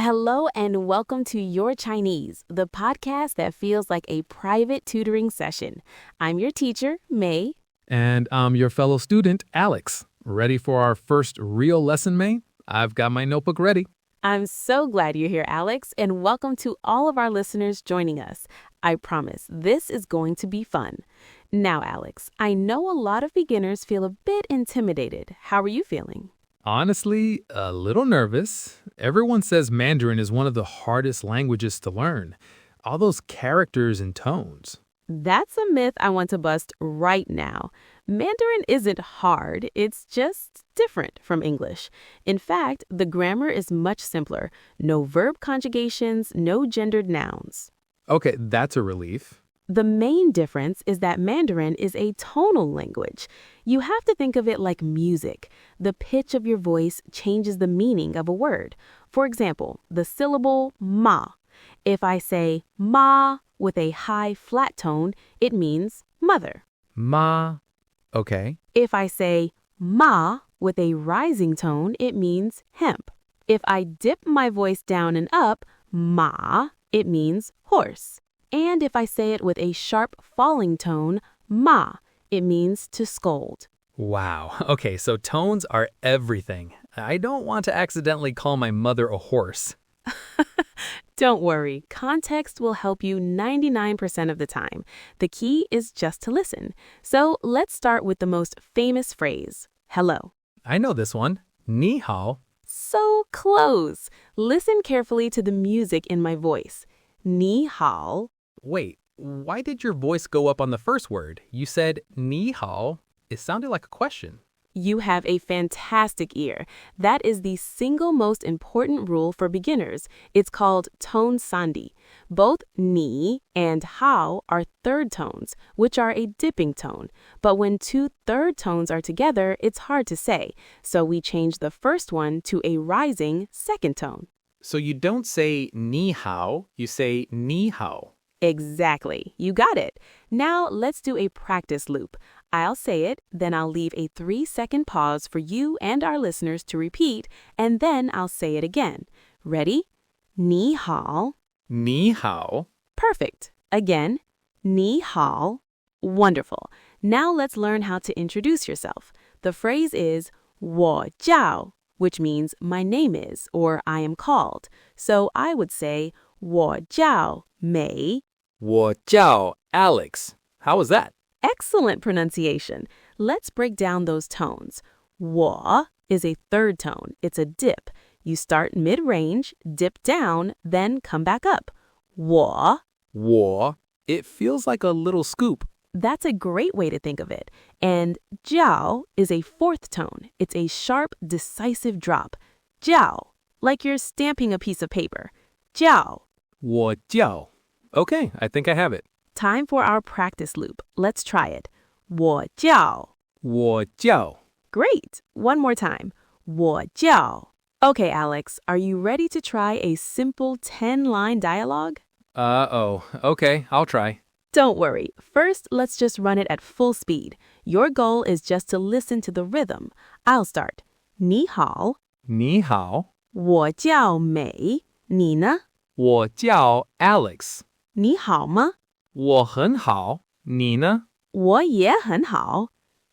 Hello and welcome to Your Chinese, the podcast that feels like a private tutoring session. I'm your teacher, May. And I'm your fellow student, Alex. Ready for our first real lesson, May? I've got my notebook ready. I'm so glad you're here, Alex, and welcome to all of our listeners joining us. I promise this is going to be fun. Now, Alex, I know a lot of beginners feel a bit intimidated. How are you feeling? Honestly, a little nervous. Everyone says Mandarin is one of the hardest languages to learn. All those characters and tones. That's a myth I want to bust right now. Mandarin isn't hard, it's just different from English. In fact, the grammar is much simpler. No verb conjugations, no gendered nouns. Okay, that's a relief. The main difference is that Mandarin is a tonal language. You have to think of it like music. The pitch of your voice changes the meaning of a word. For example, the syllable ma. If I say ma with a high flat tone, it means mother. Ma. Okay. If I say ma with a rising tone, it means hemp. If I dip my voice down and up, ma, it means horse. And if I say it with a sharp falling tone, ma, it means to scold. Wow. Okay, so tones are everything. I don't want to accidentally call my mother a horse. Don't worry, context will help you 99% of the time. The key is just to listen. So let's start with the most famous phrase, hello. I know this one. Ni hao. So close. Listen carefully to the music in my voice. Ni hao. Wait, why did your voice go up on the first word? You said ni hao. It sounded like a question. You have a fantastic ear. That is the single most important rule for beginners. It's called tone sandhi. Both ni and hao are third tones, which are a dipping tone. But when two third tones are together, it's hard to say. So we change the first one to a rising second tone. So you don't say ni hao, you say ni hao. Exactly. You got it. Now let's do a practice loop. I'll say it, then I'll leave a 3-second pause for you and our listeners to repeat, and then I'll say it again. Ready? Ni hao. Ni hao. Perfect. Again, ni hao. Wonderful. Now let's learn how to introduce yourself. The phrase is 我叫, which means my name is or I am called. So I would say 我叫May. 我叫 Alex. How was that? Excellent pronunciation. Let's break down those tones. 我 is a third tone. It's a dip. You start mid-range, dip down, then come back up. 我. 我. It feels like a little scoop. That's a great way to think of it. And jiào is a fourth tone. It's a sharp, decisive drop. Jiào, like you're stamping a piece of paper. Jiào. 我叫. Okay, I think I have it. Time for our practice loop. Let's try it. 我叫. 我叫. Great. One more time. 我叫. Okay, Alex, are you ready to try a simple 10-line dialogue? Okay, I'll try. Don't worry. First, let's just run it at full speed. Your goal is just to listen to the rhythm. I'll start. 你好. 你好. 我叫美. 你呢?我叫 Alex. 你好吗?我很好。你呢?我也很好。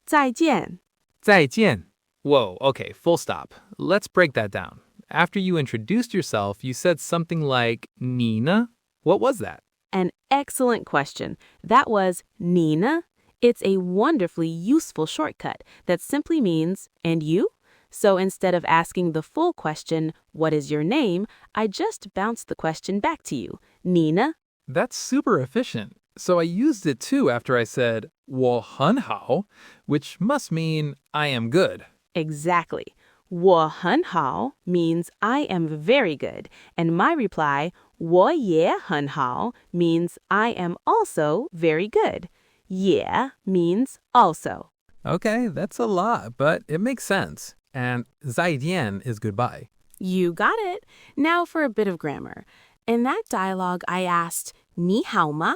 再见。再见. Whoa, okay, full stop. Let's break that down. After you introduced yourself, you said something like 你呢? What was that? An excellent question. That was 你呢? It's a wonderfully useful shortcut that simply means, and you? So instead of asking the full question, what is your name, I just bounced the question back to you. 你呢? That's super efficient. So I used it too after I said 我很好, which must mean I am good. Exactly. 我很好 means I am very good, and my reply 我也很好 means I am also very good. 也 means also. Okay, that's a lot, but it makes sense. And 再见 is goodbye. You got it. Now for a bit of grammar. In that dialogue, I asked 你好吗?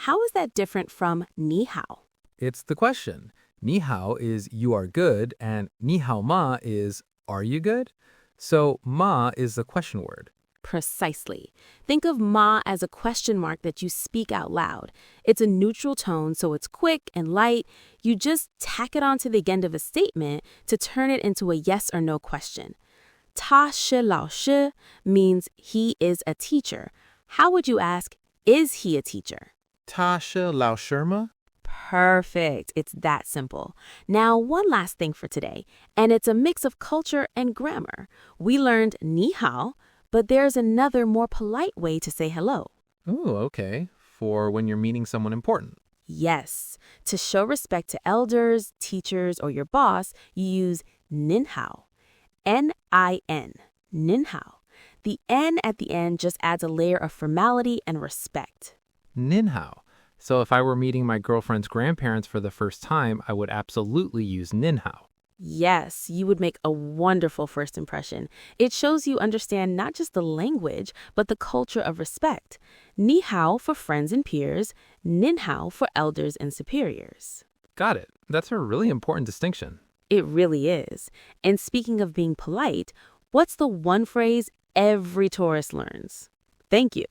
How is that different from 你好? It's the question. Ni hao is you are good, and ni hao ma is are you good? So ma is the question word. Precisely. Think of ma as a question mark that you speak out loud. It's a neutral tone, so it's quick and light. You just tack it onto the end of a statement to turn it into a yes or no question. 他是老师 means he is a teacher. How would you ask, is he a teacher? 他是老师吗? Perfect. It's that simple. Now, one last thing for today, and it's a mix of culture and grammar. We learned ni hao, but there's another more polite way to say hello. Ooh, okay. For when you're meeting someone important. Yes. To show respect to elders, teachers, or your boss, you use nin hao. N-I-N. Nin hao. The N at the end just adds a layer of formality and respect. Nin hao. So if I were meeting my girlfriend's grandparents for the first time, I would absolutely use nin hao. Yes, you would make a wonderful first impression. It shows you understand not just the language, but the culture of respect. Ni hao for friends and peers, nin hao for elders and superiors. Got it. That's a really important distinction. It really is. And speaking of being polite, what's the one phrase every tourist learns? Thank you.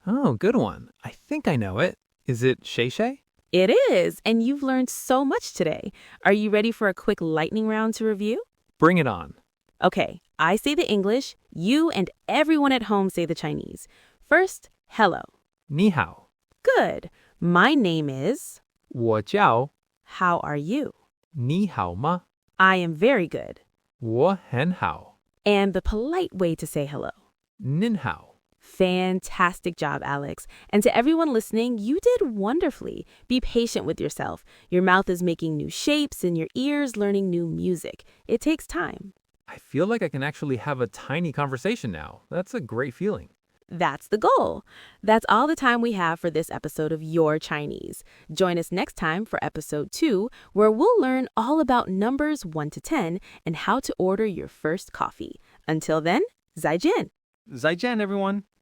Oh, good one. I think I know it. Is it shay shay? It is, and you've learned so much today. Are you ready for a quick lightning round to review? Bring it on. Okay, I say the English, you and everyone at home say the Chinese. First, hello. Ni hao. Good. My name is. 我叫 How are you? 你好吗? I am very good. 我很好. And the polite way to say hello. 您好. Fantastic job, Alex. And to everyone listening, you did wonderfully. Be patient with yourself. Your mouth is making new shapes and your ears learning new music. It takes time. I feel like I can actually have a tiny conversation now. That's a great feeling. That's the goal. That's all the time we have for this episode of Your Chinese. Join us next time for episode 2, where we'll learn all about numbers 1 to 10 and how to order your first coffee. Until then, 再见. 再见, everyone.